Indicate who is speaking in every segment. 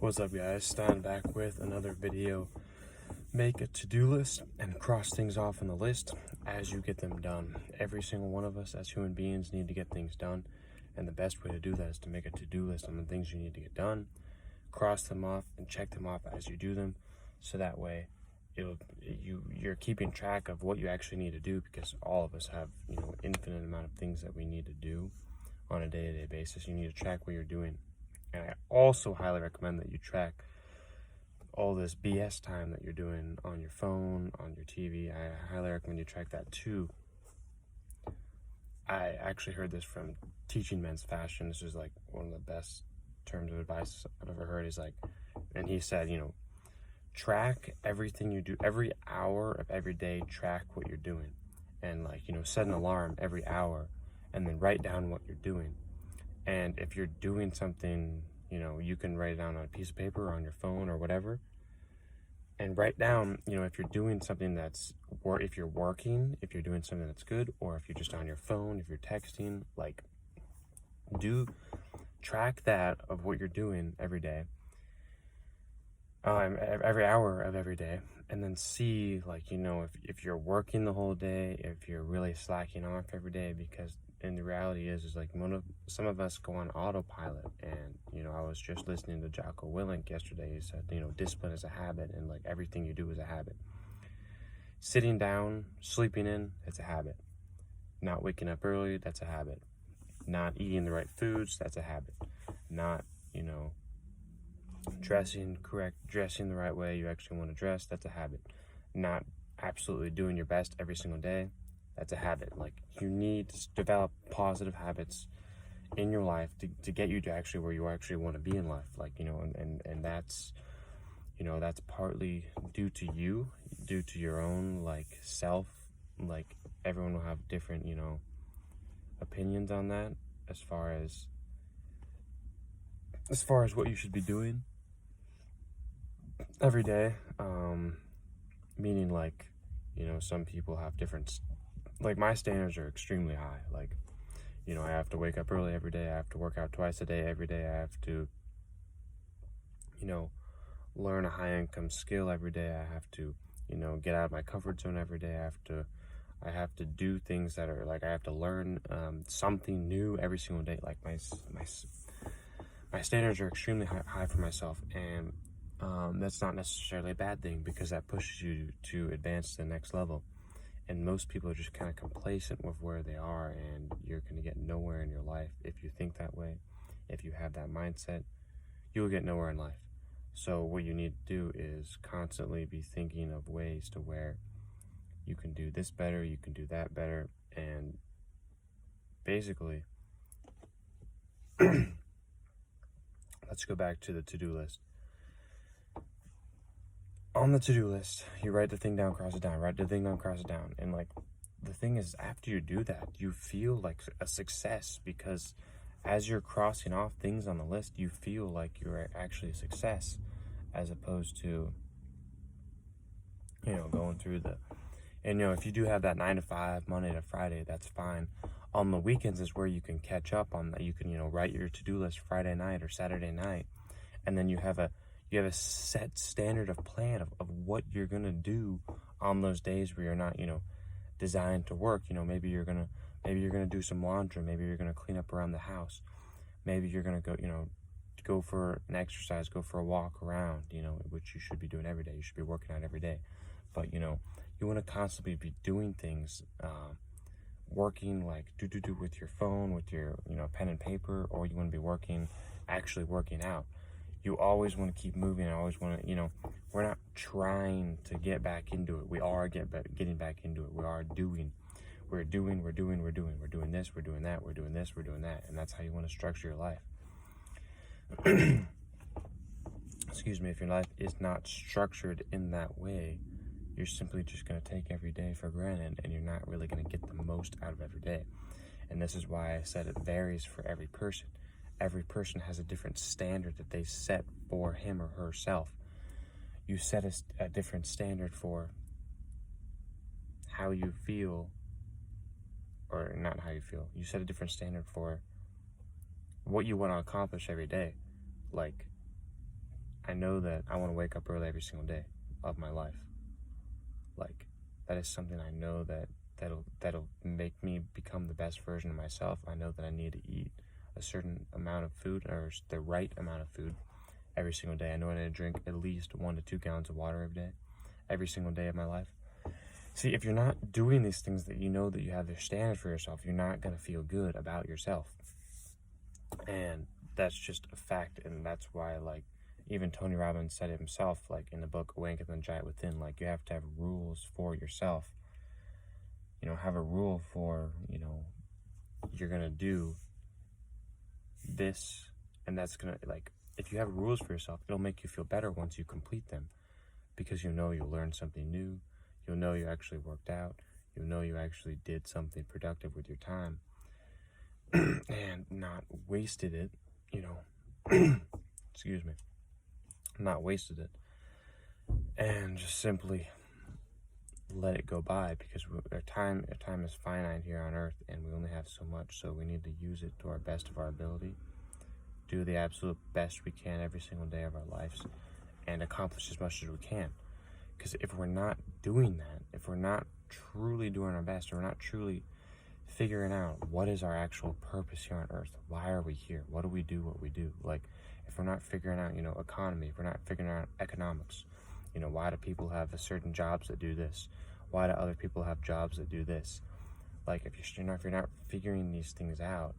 Speaker 1: What's up, guys? Stan back with another video. Make a to-do list and cross things off on the list as you get them done. Every single one of us as human beings need to get things done, and the best way to do that is to make a to-do list on the things you need to get done, cross them off and check them off as you do them, so that way you're keeping track of what you actually need to do, because all of us have infinite amount of things that we need to do on a day-to-day basis. You need to track what you're doing. And I also highly recommend that you track all this BS time that you're doing on your phone, on your TV. I highly recommend you track that too. I actually heard this from Teaching Men's Fashion. This is like one of the best terms of advice I've ever heard. And he said, track everything you do. Every hour of every day, track what you're doing. And set an alarm every hour and then write down what you're doing. And if you're doing something, you can write it down on a piece of paper or on your phone or whatever. And write down, if you're doing something if you're working, if you're doing something that's good, or if you're just on your phone, if you're texting, track that of what you're doing every day, every hour of every day. And then see, if you're working the whole day, if you're really slacking off every day, because and the reality is some of us go on autopilot. And I was just listening to Jocko Willink yesterday. He said discipline is a habit, and everything you do is a habit. Sitting down, sleeping in, it's a habit. Not waking up early, that's a habit. Not eating the right foods, that's a habit. Not dressing the right way you actually want to dress, that's a habit. Not absolutely doing your best every single day, that's a habit. You need to develop positive habits in your life to get you to actually where you actually want to be in life. And that's that's partly due to you, due to your own self. Everyone will have different opinions on that as far as what you should be doing every day. Meaning some people have different, my standards are extremely high. I have to wake up early every day. I have to work out twice a day every day. I have to learn a high income skill every day. I have to get out of my comfort zone every day. I have to do things that are I have to learn something new every single day. My standards are extremely high for myself, and that's not necessarily a bad thing, because that pushes you to advance to the next level. And most people are just kind of complacent with where they are, and you're going to get nowhere in your life if you think that way. If you have that mindset, you will get nowhere in life. So what you need to do is constantly be thinking of ways to where you can do this better, you can do that better, and basically, let's go back to the to-do list. On the to-do list, you write the thing down, cross it down, write the thing down, cross it down. And the thing is, after you do that, you feel like a success, because as you're crossing off things on the list, you feel like you're actually a success, as opposed to going through if you do have that 9 to 5, Monday to Friday, that's fine. On the weekends is where you can catch up on that. You can write your to-do list Friday night or Saturday night, and then you have a set standard of plan of what you're gonna do on those days where you're not designed to work. Maybe you're gonna do some laundry, maybe you're gonna clean up around the house, maybe you're gonna go for an exercise, go for a walk around, which you should be doing every day. You should be working out every day. But you want to constantly be doing things, working do with your phone, with your pen and paper, or you want to be actually working out. You always want to keep moving. I always want to, we're not trying to get back into it. We are getting back into it. We're doing this, we're doing that, we're doing this, we're doing that. And that's how you want to structure your life. Excuse me, if your life is not structured in that way, you're simply just going to take every day for granted, and you're not really going to get the most out of every day. And this is why I said it varies for every person. Every person has a different standard that they set for him or herself. You set a different standard for how you feel, or not how you feel. You set a different standard for what you want to accomplish every day. I know that I want to wake up early every single day of my life. Like, that is something I know that'll make me become the best version of myself. I know that I need to eat a certain amount of food, or the right amount of food, every single day. I know I need to drink at least 1 to 2 gallons of water every single day of my life. See, if you're not doing these things that you know that you have their standards for yourself, you're not going to feel good about yourself. And that's just a fact. And that's why, like, even Tony Robbins said it himself, like in the book Awaken the Giant Within, like, you have to have rules for yourself. You know, have a rule for, you know, you're going to do this, and that's going to, like, if you have rules for yourself, it'll make you feel better once you complete them, because you know you'll learn something new. You'll know you actually worked out. You'll know you actually did something productive with your time and not wasted it, you know, excuse me, not wasted it, and just simply let it go by, because our time is finite here on earth, and we only have so much, so we need to use it to our best of our ability, do the absolute best we can every single day of our lives, and accomplish as much as we can. Because if we're not doing that, if we're not truly doing our best, or we're not truly figuring out what is our actual purpose here on earth, why are we here, what do we do what we do, like, if we're not figuring out, you know, economy, if we're not figuring out economics, you know, why do people have certain jobs that do this, why do other people have jobs that do this, like, if you're not figuring these things out,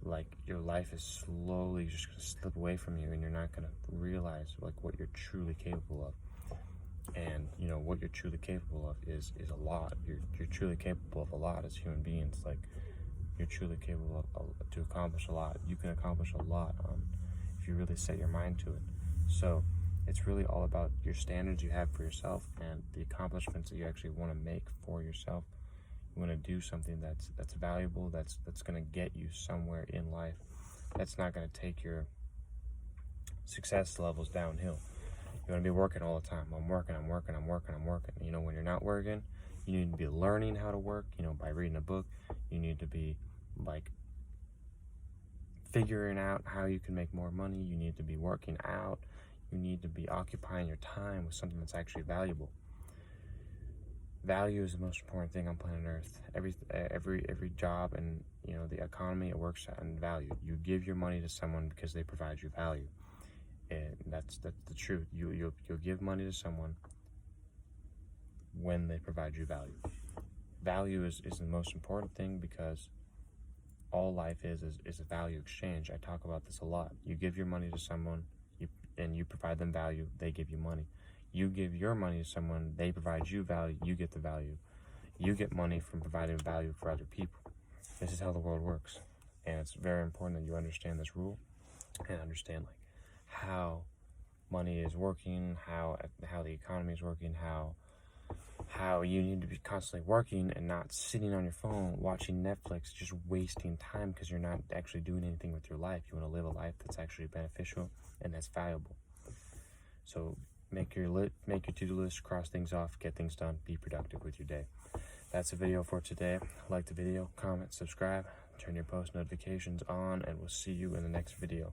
Speaker 1: like, your life is slowly just going to slip away from you, and you're not going to realize, like, what you're truly capable of. And, you know, what you're truly capable of is a lot. You're truly capable of a lot as human beings. Like, you're truly capable of to accomplish a lot. You can accomplish a lot if you really set your mind to it. So it's really all about your standards you have for yourself and the accomplishments that you actually want to make for yourself. You want to do something that's valuable, that's going to get you somewhere in life, that's not going to take your success levels downhill. You want to be working all the time. I'm working. You know, when you're not working, you need to be learning how to work, you know, by reading a book. You need to be, like, figuring out how you can make more money. You need to be working out. You need to be occupying your time with something that's actually valuable. Value is the most important thing on planet Earth. Every job and, you know, the economy, it works on value. You give your money to someone because they provide you value. And that's the truth. You'll give money to someone when they provide you value. Value is the most important thing, because all life is a value exchange. I talk about this a lot. You give your money to someone, and you provide them value, they give you money. You give your money to someone, they provide you value, you get the value. You get money from providing value for other people. This is how the world works. And it's very important that you understand this rule and understand, like, how money is working, how the economy is working, how you need to be constantly working and not sitting on your phone watching Netflix, just wasting time because you're not actually doing anything with your life. You want to live a life that's actually beneficial and that's valuable. So make your to-do list, cross things off, get things done, be productive with your day. That's the video for today. Like the video, comment, subscribe, turn your post notifications on, and we'll see you in the next video.